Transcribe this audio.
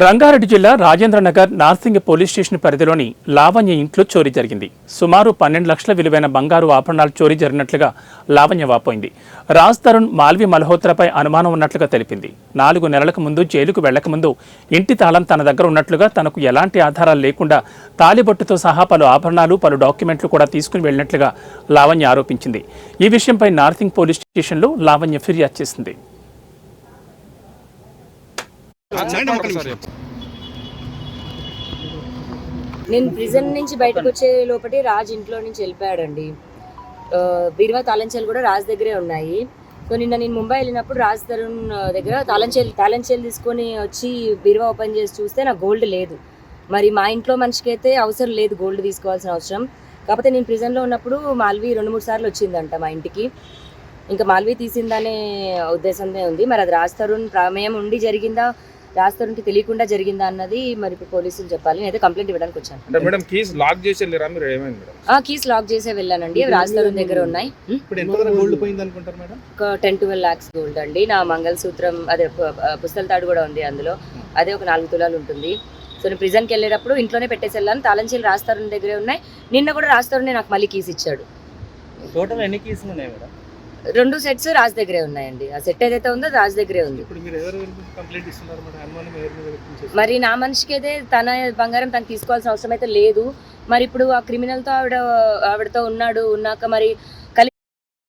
రంగారెడ్డి జిల్లా Rajendranagar Narsingi police station పరిధిలోని లావణ్య ఇంట్లో చోరీ జరిగింది. సుమారు 12 లక్షల విలువైన బంగారు ఆభరణాలు చోరీ జరిగినట్లుగా లావణ్య వాపోయింది. రాజ్ తరుణ్ మాల్వి మల్హోత్రాపై అనుమానం ఉన్నట్లుగా తెలిపింది. 4 నెలలకు ముందు జైలుకు వెళ్లకముందు ఇంటి తాళం తన దగ్గర ఉన్నట్లుగా, తనకు ఎలాంటి ఆధారాలు లేకుండా తాలిబొట్టుతో సహా పలు ఆభరణాలు, పలు డాక్యుమెంట్లు కూడా తీసుకుని వెళ్లినట్లుగా లావణ్య ఆరోపించింది. ఈ విషయంపై నార్సింగ్ పోలీస్ స్టేషన్లో లావణ్య ఫిర్యాదు చేసింది. నేను ప్రిజన్ నుంచి బయటకు వచ్చే లోపటి రాజ్ ఇంట్లో నుంచి వెళ్ళిపోయాడండి. బీరువా తాళంచేలు కూడా రాజ్ దగ్గరే ఉన్నాయి. సో నిన్న నేను ముంబై వెళ్ళినప్పుడు రాజ్ తరుణ్ దగ్గర తాళంచేలు తీసుకొని వచ్చి బీరువా ఓపెన్ చేసి చూస్తే నాకు గోల్డ్ లేదు. మరి మా ఇంట్లో మనిషికి అయితే అవసరం లేదు గోల్డ్ తీసుకోవాల్సిన అవసరం. కాకపోతే నేను ప్రిజన్లో ఉన్నప్పుడు మాల్వి 2-3 సార్లు వచ్చిందంట మా ఇంటికి. ఇంకా మాల్వి తీసిందనే ఉద్దేశంతో ఉంది. మరి అది రాజ్ తరుణ్ ప్రమేయం ఉండి జరిగిందా, రాజ్ తరుణ్కి తెలియకుండా జరిగిందా అన్నది మరి ఇప్పుడు పోలీసులు చెప్పాలి. నేనైతే కంప్లైంట్ ఇవ్వడానికి వచ్చాను. కీస్ లాక్ చేసే వెళ్ళానండి. రాజ్ తరుణ్ దగ్గర ఉన్నాయి. 10-12 lakhs గోల్డ్ అండి. నా మంగళసూత్రం, అదే పుస్తల తాడు కూడా ఉంది అందులో. అదే ఒక 4 తులాలు ఉంటుంది. సో నేను ప్రిజన్కి వెళ్ళేటప్పుడు ఇంట్లోనే పెట్టేసి వెళ్ళాను. తాళంచేలు రాజ్ తరుణ్ దగ్గరే ఉన్నాయి. నిన్న కూడా రాజ్ తరుణ్ నాకు మళ్ళీ కీస్ ఇచ్చాడు. టోటల్ ఎన్ని కీస్ ఉన్నాయి మేడం? 2 సెట్స్ రాజ్ దగ్గరే ఉన్నాయండి. ఆ సెట్ ఏదైతే ఉందో రాజ్ దగ్గరే ఉంది. మరి నా మనిషికి అయితే తన బంగారం తను తీసుకోవాల్సిన అవసరం అయితే లేదు. మరి ఇప్పుడు ఆ క్రిమినల్తో ఆవిడతో ఉన్నాక మరి